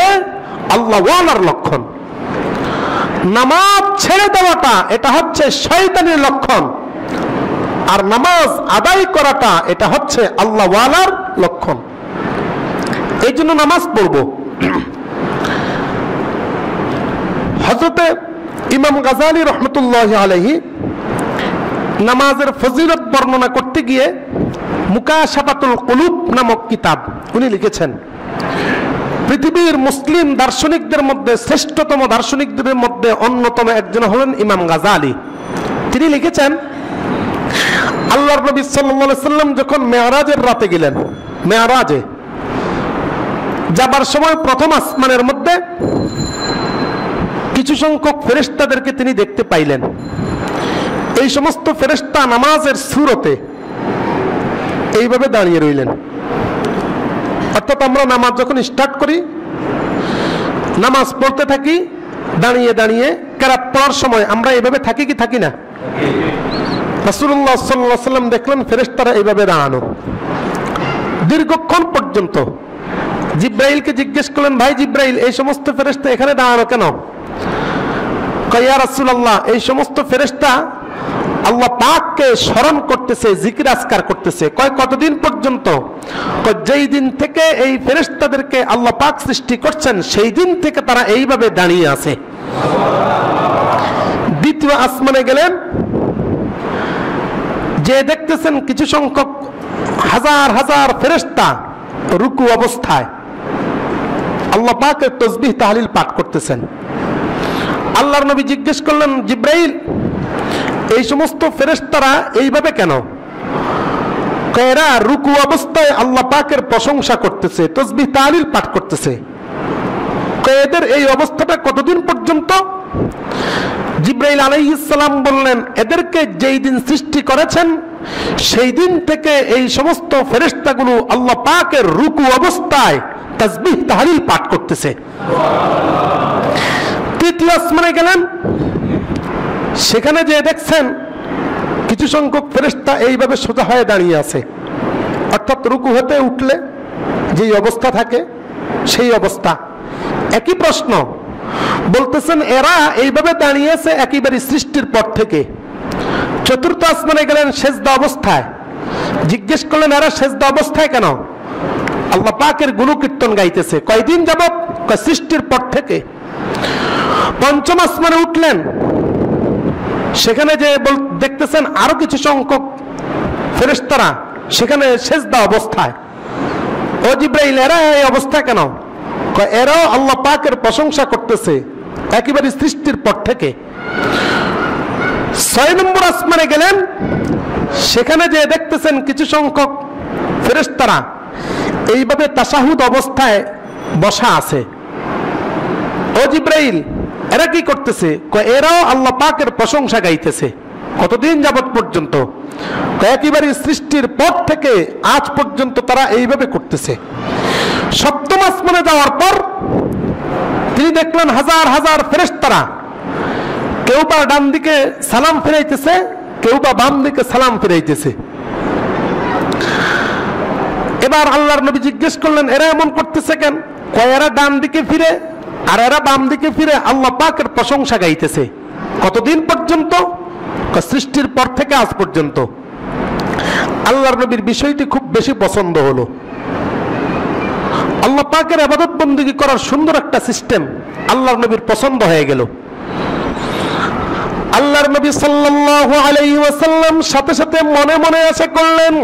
[SPEAKER 1] আল্লাহ ওয়ালার লক্ষণ। নামাজ ছেড়ে দেওয়াটা এটা হচ্ছে শয়তানির লক্ষণ, আর নামাজ আদায় করাটা এটা হচ্ছে আল্লাহ ওয়ালার লক্ষণ। এই জন্য নামাজ পড়বো, হযরতে ইমাম গাযালী রাহমাতুল্লাহি আলাইহি নামাজের ফজিলত বর্ণনা করতে গিয়ে মুকাশাফাতুল কুলুব নামক কিতাব উনি লিখেছেন। পৃথিবীর মুসলিম দার্শনিকদের মধ্যে শ্রেষ্ঠতম দার্শনিকদের মধ্যে অন্যতম একজন হলেন ইমাম গাযালী। তিনি লিখেছেন, আল্লাহর নবী সাল্লাল্লাহু আলাইহি সাল্লাম যখন মেরাজের রাতে গেলেন, মেরাজে যাবার সময় প্রথম আসমানের মধ্যে কিছু সংখ্যক ফেরেশতাদেরকে তিনি দেখতে পাইলেন। এই সমস্ত ফেরেশতা নামাজের সুরতে এইভাবে দাঁড়িয়ে রইলেন। অর্থাৎ আমরা নামাজ যখন স্টার্ট করি, নামাজ পড়তে থাকি, দাঁড়িয়ে দাঁড়িয়ে কেরাত পড়ার সময় আমরা এইভাবে থাকি কি থাকি না? রাসূলুল্লাহ সাল্লাল্লাহু আলাইহি ওয়াসাল্লাম দেখলেন ফেরেশতারা এইভাবে দাঁড়ানো দীর্ঘক্ষণ পর্যন্ত। জিব্রাইলকে জিজ্ঞেস করলেন, ভাই জিব্রাইল, এই সমস্ত ফেরেশতা এখানে দাঁড়ানো কেন? কয়, ইয়া রাসূলুল্লাহ, এই সমস্ত ফেরেশতা আল্লাহ পাককে স্মরণ করতেছে, জিকির আজকার করতেছে। কয়, কতদিন পর্যন্ত? কয়, যেই দিন থেকে এই ফেরেশতাদেরকে আল্লাহ পাক সৃষ্টি করছেন সেই দিন থেকে তারা এইভাবে দাঁড়িয়ে আছে। দ্বিতীয় আসমানে গেলেন, যে দেখতেছেন কিছু সংখ্যক হাজার হাজার ফেরেশতা রুকু অবস্থায় আল্লাহ পাকের তাসবিহ তাহলিল পাঠ করতেছেন। আল্লাহর নবী জিজ্ঞেস করলেন, জিব্রাইল, এই সমস্ত ফেরেশতারা এইভাবে কেন? এরা রুকু অবস্থায় আল্লাহ পাকের প্রশংসা করতেছে, তাসবিহ তাহলিল পাঠ করতেছে। এদের এই অবস্থাটা কতদিন পর্যন্ত? জিব্রাইল আলাইহিস সালাম বললেন, এদেরকে যেই দিন সৃষ্টি করেছেন সেই দিন থেকে এই সমস্ত ফেরেশতাগুলো আল্লাহ পাকের রুকু অবস্থায় তাসবিহ তাহলিল পাঠ করতেছে। তৃতীয় আসমানে গেলেন, সেখানে যে দেখছেন কিছু সংখ্যক ফেরেশতা এইভাবে সোজা হয়ে দাঁড়িয়ে আছে। অর্থাৎ রুকু হতে উঠলে যেই অবস্থা থাকে সেই অবস্থা। একই প্রশ্ন বলতেছেন, এরা এইভাবে দাঁড়িয়ে আছে একেবারে সৃষ্টির পর থেকে। চতুর্থ আসমানে গেলেন, সেজদা অবস্থায়। জিজ্ঞেস করলেন, এরা সেজদা অবস্থায় কেন? আল্লাহ পাকের গুণকীর্তন গাইতেছে। কয়দিন যাবত? কয়, সৃষ্টির পর থেকে। পঞ্চম আসমানে উঠলেন, সেখানে যে দেখতেছেন আরো কিছু সংখ্যক ফেরেশতারা সেখানে সেজদা অবস্থায়। ও জিব্রাইল, এরা এই অবস্থা কেন? কয়, এরাও আল্লাহ পাকের প্রশংসা করতেছে একেবারে সৃষ্টির পর থেকে। 6 নম্বর আসমানে গেলেন, সেখানে যে দেখতেছেন কিছু সংখ্যক ফেরেশতারা এইভাবে তাশাহুদ অবস্থায় বসা আছে। ও জিব্রাইল, এরা কি করতেছে? কয়, এরাও আল্লাহ পাকের প্রশংসা গাইতেছে। কতদিন যাবত পর্যন্ত? একেবারে সৃষ্টির পর থেকে আজ পর্যন্ত তারা এইভাবে করতেছে। সপ্তম আসমানে যাওয়ার পর তিনি দেখলেন হাজার হাজার ফেরেশতারা কেউ বা ডান দিকে সালাম ফিরাইতেছে, কেউ বা বাম দিকে সালাম ফিরাইতেছে। এবার আল্লাহর নবী জিজ্ঞেস করলেন, এরা এমন করতেছে কেন? কয়, এরা ডান দিকে ফিরে আর এরা বাম দিকে ফিরে আল্লাহ পাকের প্রশংসা গাইতেছে। কতদিন পর্যন্ত? সৃষ্টির পর থেকে আজ পর্যন্ত। আল্লাহর নবীর বিষয়টি খুব বেশি পছন্দ হলো। আল্লাহ পাকের ইবাদত বন্দেগী করার সুন্দর একটা সিস্টেম আল্লাহর নবীর পছন্দ হয়ে গেল। আল্লাহর নবী সাল্লাল্লাহু আলাইহি ওয়াসাল্লাম সাথে সাথে মনে মনে আশা করলেন,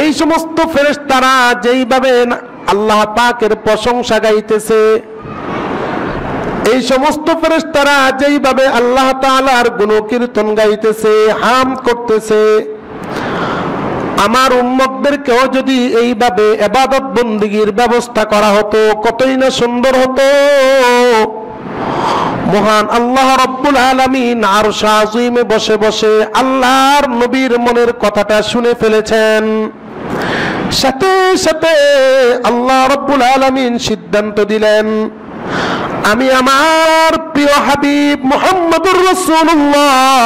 [SPEAKER 1] এই সমস্ত ফেরেশতারা যেইভাবে আল্লাহ পাকের প্রশংসা গাইতেছে, এই সমস্ত ফেরেশতারা যেইভাবে আল্লাহ তাআলার গুণকীর্তন গাইতেছে, হামদ করতেছে, আমার উম্মতদেরকেও যদি এইভাবে ইবাদত বন্দেগীর ব্যবস্থা করা হতো কতই না সুন্দর হতো। মহান আল্লাহ রাব্বুল আলামিন আরশ আযীমে বসে বসে আল্লাহর নবীর মনের কথাটা শুনে ফেলেছেন। সাথে সাথে আল্লাহ রাব্বুল আলামিন সিদ্ধান্ত দিলেন, আমি আমার প্রিয় হাবিব মুহাম্মদুর রাসূলুল্লাহ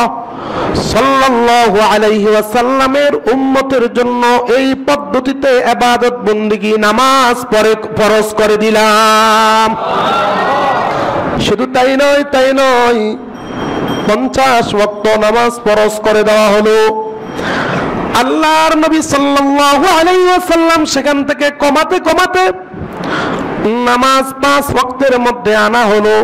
[SPEAKER 1] সাল্লাল্লাহু আলাইহি ওয়াসাল্লামের উম্মতের জন্য এই পদ্ধতিতে ইবাদত বন্দেগী নামাজ ফরজ করে দিলাম। শুধু তাই নয় 50 ওয়াক্ত নামাজ ফরজ করে দেওয়া হলো। আল্লাহর নবী সাল্লাল্লাহু আলাইহি ওয়াসাল্লাম সেখান থেকে কমাতে কমাতে নামাজ 5 ওয়াক্তের মধ্যে আনা হলো।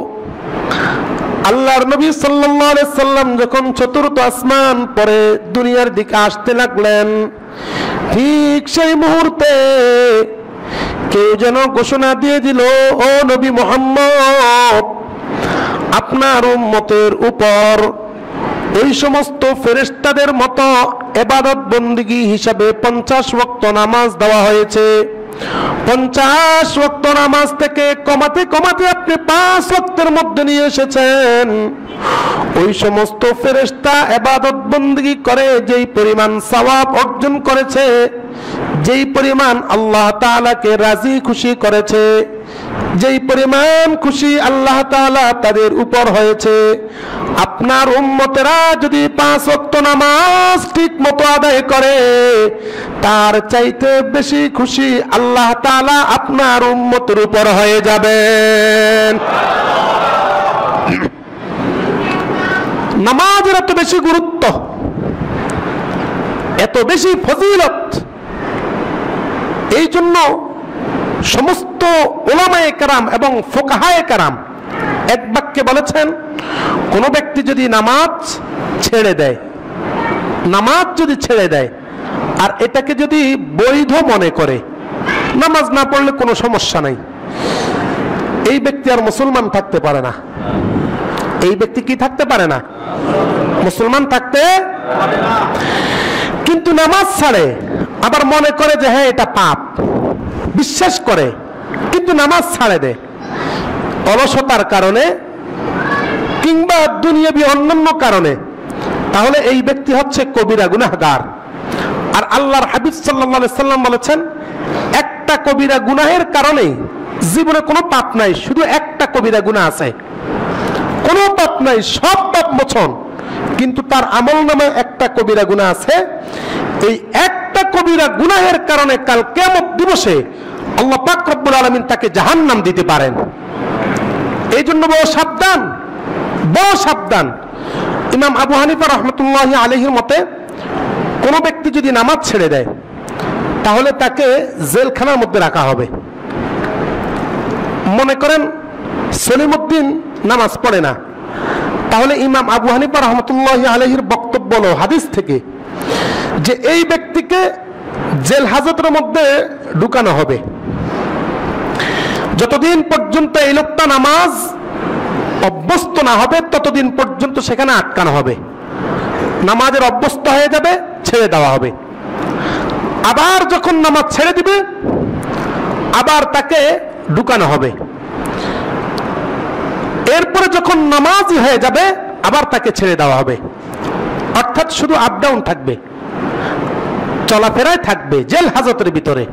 [SPEAKER 1] আল্লাহর নবী সাল্লাল্লাহু আলাইহি সাল্লাম যখন চতুর্থ আসমান পরে দুনিয়ার দিকে আসতে লাগলেন, ঠিক সেই মুহূর্তে কেউ যেন ঘোষণা দিয়ে দিল, ও নবী মুহাম্মদ, আপনার উম্মতের উপর ওই সমস্ত ফেরেশতাদের মতো ইবাদত বন্দেগী হিসাবে 50 ওয়াক্ত নামাজ দেওয়া হয়েছে। 50 ওয়াক্ত নামাজ থেকে কমাতে কমাতে আপনি 5 ওয়াক্তের মধ্যে নিয়ে এসেছেন। ওই সমস্ত ফেরেশতা ইবাদত বন্দেগী করে যেই পরিমাণ সওয়াব অর্জন করেছে, যেই পরিমাণ আল্লাহ তাআলাকে রাজি খুশি করেছে, যেই পরিমাণ খুশি আল্লাহ তাআলা তাদের উপর হয়েছে, আপনার উম্মতেরা যদি 5 ওয়াক্ত নামাজ ঠিক মতো আদায় করে, তার চাইতে বেশি খুশি আল্লাহ তাআলা আপনার উম্মতের উপর হয়ে যাবেন। নামাজের এত বেশি গুরুত্ব, এত বেশি ফজিলত, এই জন্য সমস্ত উলামায়ে কেরাম এবং ফুকাহায়ে কেরাম এক বাক্যে বলেছেন, কোন ব্যক্তি যদি নামাজ ছেড়ে দেয়, নামাজ যদি ছেড়ে দেয় আর এটাকে যদি বৈধ মনে করে, নামাজ না পড়লে কোনো সমস্যা নাই, এই ব্যক্তি আর মুসলমান থাকতে পারে না। এই ব্যক্তি কি থাকতে পারে না? মুসলমান থাকতে পারে না। কিন্তু নামাজ ছাড়ে, আবার মনে করে যে হ্যাঁ এটা পাপ, বিশ্বাস করে কিন্তু নামাজ ছাড়ে দেয় অলসতার কারণে কিংবা দুনিয়াবি অন্যান্য কারণে, তাহলে এই ব্যক্তি হচ্ছে কবিরা গুনাহগার। আর আল্লাহর হাবিব সাল্লাল্লাহু আলাইহি সাল্লাম বলেছেন, একটা কবিরা গুনাহের কারণে জীবনে কোনো পাপ নাই, শুধু একটা কবিরা গুনাহ আছে, কোনো পাপ নাই, সব পাপ মোচন, কিন্তু তার আমলনামায় একটা কবিরা গুনাহ আছে। এই একটা কবিরা গুনাহের কারণে কাল কিয়ামত দিবসে আল্লাহ পাক রব্বুল আলামিন তাকে জাহান্নাম দিতে পারেন। এই জন্য বড় সাবধান, বড় সাবধান। ইমাম আবু হানিফা রাহমাতুল্লাহি আলাইহির মতে কোন ব্যক্তি যদি নামাজ ছেড়ে দেয় তাহলে তাকে জেলখানার মধ্যে রাখা হবে। মনে করেন সলিমউদ্দিন নামাজ পড়ে না, তাহলে ইমাম আবু হানিফা রাহমাতুল্লাহি আলাইহির বক্তব্য হলো হাদিস থেকে যে এই ব্যক্তিকে জেল হাজতের মধ্যে ঢুকানো হবে। যতদিন পর্যন্ত এই লোকটা নামাজ অভ্যস্ত না হবে ততদিন পর্যন্ত সেখানে আটকানো হবে। নামাজের অভ্যস্ত হয়ে যাবে, ছেড়ে দেওয়া হবে। আবার যখন নামাজ ছেড়ে দিবে আবার তাকে ঢুকানো হবে। এরপরে যখন নামাজই হয়ে যাবে আবার তাকে ছেড়ে দেওয়া হবে। অর্থাৎ শুধু আপ ডাউন থাকবে, চলাফেরায় থাকবে জেল হাজতের ভিতরে।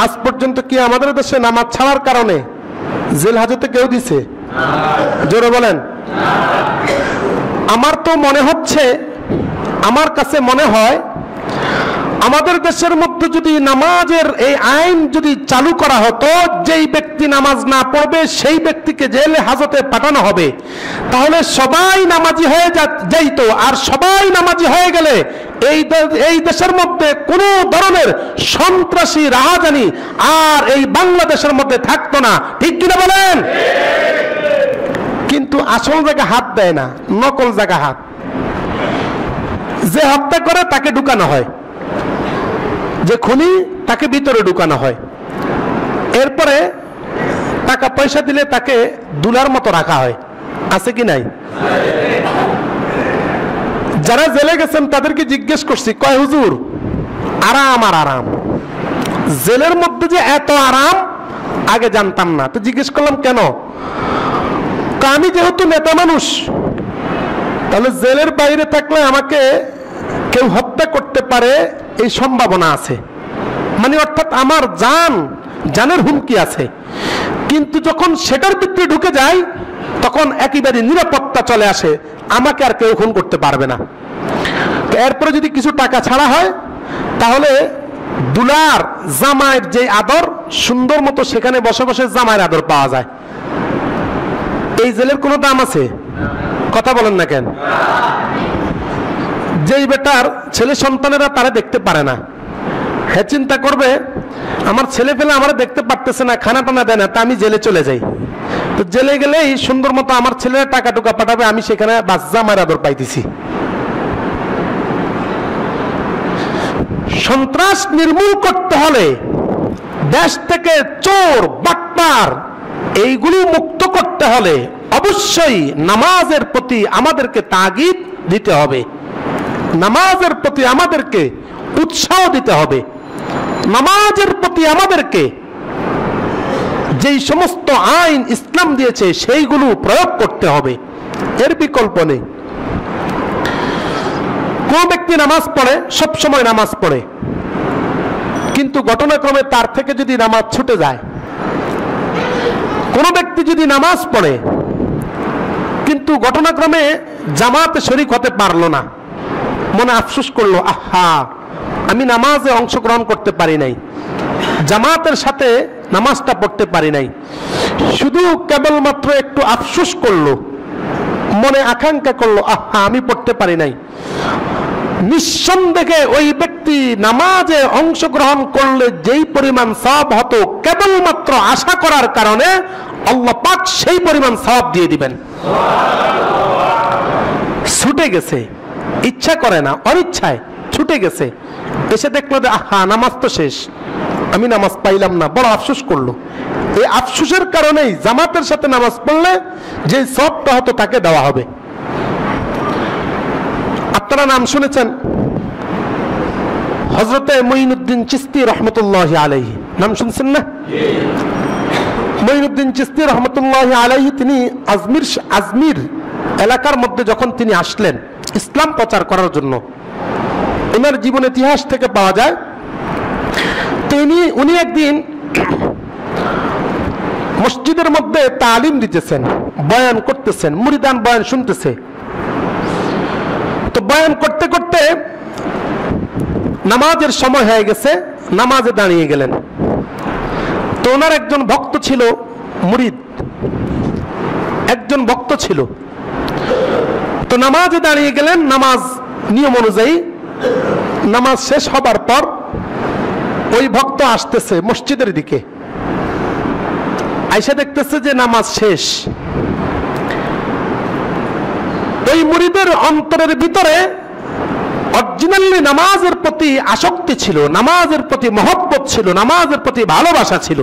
[SPEAKER 1] আজ পর্যন্ত কি আমাদের দেশে নামাজ ছাড়ার কারণে জেল হাজতে কেউ দিছে? জোরে বলেন। আমার তো মনে হচ্ছে, আমার কাছে মনে হয় আমাদের দেশের মধ্যে যদি নামাজের এই আইন যদি চালু করা হতো, যেই ব্যক্তি নামাজ না পড়বে সেই ব্যক্তিকে জেলে হাজতে পাঠানো হবে, তাহলে সবাই নামাজি হয়ে যাইতো। আর সবাই নামাজি হয়ে গেলে এই দেশের মধ্যে কোনো ধরনের সন্ত্রাসী রাহাজানি আর এই বাংলাদেশের মধ্যে থাকতো না। ঠিক কিনা বলেন? কিন্তু আসল জায়গা হাত দেয় না, নকল জায়গা হাত। যে হত্যা করে তাকে ঢুকানো হয়, যে খুনি তাকে ভিতরে ঢুকানো হয়, এরপরে টাকা পয়সা দিলে তাকে দুলার মতো রাখা হয়। আছে কি নাই? যারা জেলে গেছেন তাদেরকে জিজ্ঞেস করছি, কয় হুজুর আরাম আর আরাম, জেলের মধ্যে যে এত আরাম আগে জানতাম না। তো জিজ্ঞেস করলাম কেন? আমি যেহেতু নেতা মানুষ, তাহলে জেলের বাইরে থাকলে আমাকে কেউ হত্যা করতে পারে এই সম্ভাবনা আছে, মানে অর্থাৎ আমার জানের হুমকি আছে। কিন্তু যখন সেটার ভিতরে ঢুকে যায় তখন একেবারে নিরাপত্তা চলে আসে, আমাকে আর কেউ খুন করতে পারবে না। এরপরে যদি কিছু টাকা ছাড়া হয় তাহলে দুলার জামাইয়ের যে আদর, সুন্দর মতো সেখানে বসে বসে জামাইয়ের আদর পাওয়া যায়। এই জেলের কোনো দাম আছে? কথা বলেন না কেন? যেই বেটার ছেলে সন্তানেরা তারা দেখতে পারে না, হ্যাঁ চিন্তা করবে আমার ছেলে পেলে আমার দেখতে পারতেছে না, খানা টানা দেয় না, তা আমি জেলে চলে যাই। তো জেলে গেলেই সুন্দর মতো আমার ছেলেরা টাকা টুকা পাঠাবে, আমি সেখানে বাচ্চা মায়ের আদর পাইতেছি। সন্ত্রাস নির্মূল করতে হলে, দেশ থেকে চোর বাটপার এইগুলি মুক্ত করতে হলে অবশ্যই নামাজের প্রতি আমাদেরকে তাগিদ দিতে হবে, নামাজের প্রতি আমাদেরকে উৎসাহ দিতে হবে, নামাজের প্রতি আমাদেরকে যেই সমস্ত আইন ইসলাম দিয়েছে সেইগুলো প্রয়োগ করতে হবে, এর বিকল্প নেই। কোন ব্যক্তি নামাজ পড়ে, সব সময় নামাজ পড়ে, কিন্তু ঘটনাক্রমে তার থেকে যদি নামাজ ছুটে যায়, কোন ব্যক্তি যদি নামাজ পড়ে কিন্তু ঘটনাক্রমে জামাতে শরীক হতে পারলো না, মনে আফসোস করলো, আহা আমি নামাজে অংশগ্রহণ করতে পারি নাই, জামাতের সাথে নামাজটা পড়তে পারি নাই, শুধু কেবলমাত্র একটু আফসোস করলো, মনে আকাঙ্ক্ষা করলো, আহা আমি পড়তে পারি নাই, নিঃসন্দেহে ওই ব্যক্তি নামাজে অংশগ্রহণ করলে যেই পরিমাণ সওয়াব হতো, কেবলমাত্র আশা করার কারণে আল্লাহ পাক সেই পরিমাণ সওয়াব দিয়ে দিবেন। ছুটে গেছে, ইচ্ছা করে না, অনিচ্ছায় ছুটে গেছে, এসে দেখলো যে আহা নামাজ তো শেষ, আমি নামাজ পাইলাম না, বড় আফসোস করলো। এই আফসোসের কারণেই জামাতের সাথে নামাজ পড়লে যে সওয়াবটা হতো তাকে দেওয়া হবে। আপনারা নাম শুনেছেন হযরতে মুঈনুদ্দিন চিশতি রহমতুল্লাহি আলাইহি, নাম শুনছেন না? মুঈনুদ্দিন চিশতি রহমতুল্লাহি আলাইহি তিনি আজমির এলাকার মধ্যে যখন তিনি আসলেন ইসলাম প্রচার করার জন্য, ওনার জীবন ইতিহাস থেকে পাওয়া যায়, উনি একদিন মসজিদের মধ্যে তালিম দিতেছেন, বয়ান করতেছেন, মুরিদান বয়ান শুনতেছে। তো বয়ান করতে করতে নামাজের সময় হয়ে গেছে, নামাজে দাঁড়িয়ে গেলেন। তো ওনার একজন ভক্ত ছিল, মুরিদ একজন ভক্ত ছিল, তো নামাজে দাঁড়িয়ে গেলেন। নামাজ নিয়ম অনুযায়ী নামাজ শেষ হবার পর ওই ভক্ত আসতেছে মসজিদের দিকে, আইসা দেখতেছে যে নামাজ শেষ। ওই মুরিদের অন্তরের ভিতরে অরিজিনালি নামাজের প্রতি আসক্তি ছিল, নামাজের প্রতি মহব্বত ছিল, নামাজের প্রতি ভালোবাসা ছিল।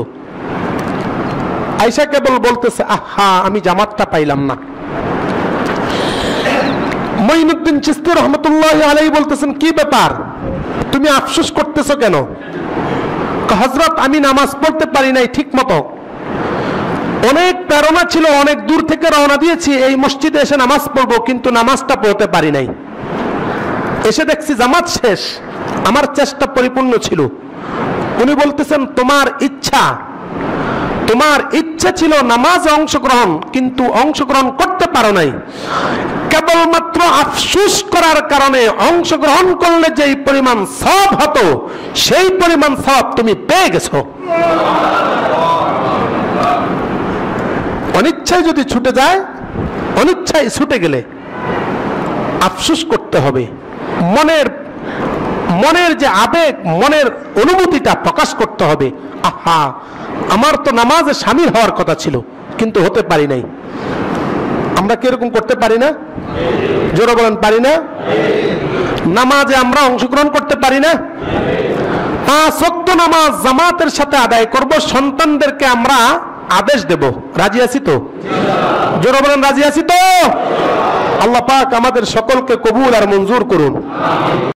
[SPEAKER 1] আয়েশা কেবল বলতেছে, আহা আমি জামাতটা পাইলাম না। মুঈনুদ্দিন চিশতি রহমতুল্লাহি আলাইহি বলতেছেন, কি ব্যাপার, তুমি আফসোস করতেছো কেন? হযরত আমি নামাজ পড়তে পারি নাই ঠিক মতো, অনেক প্রেরণা ছিল, অনেক দূর থেকে রওনা দিয়েছি এই মসজিদে এসে নামাজ পড়বো, কিন্তু নামাজটা পড়তে পারি নাই। এসে দেখছি জামাত শেষ, আমার চেষ্টা পরিপূর্ণ ছিল। উনি বলতেছেন, তোমার ইচ্ছা ছিল নামাজে অংশগ্রহণ, কিন্তু অংশগ্রহণ করতে পারো নাই, কেবলমাত্র আফসোস করার কারণে অংশগ্রহণ করলে যেই পরিমাণ সওয়াব হতো সেই পরিমাণ সওয়াব তুমি পেয়ে গেছো। অনিচ্ছায় যদি ছুটে যায়, অনিচ্ছায় ছুটে গেলে আফসোস করতে হবে, মনের যে আবেগ, মনের অনুভূতিটা প্রকাশ করতে হবে, আহা আমার তো নামাজে শামিল হওয়ার কথা ছিল কিন্তু হতে পারি নাই। আমরা কি এরকম করতে পারি না? জোরে বলেন, পারি না? নামাজে আমরা অংশগ্রহণ করতে পারি না? 5 ওয়াক্ত নামাজ জামাতের সাথে আদায় করব, সন্তানদেরকে আমরা আদেশ দেব। রাজি আছি তো? জোরে বলেন, রাজি আছি তো? আল্লাহ পাক আমাদের সকলকে কবুল আর মঞ্জুর করুন।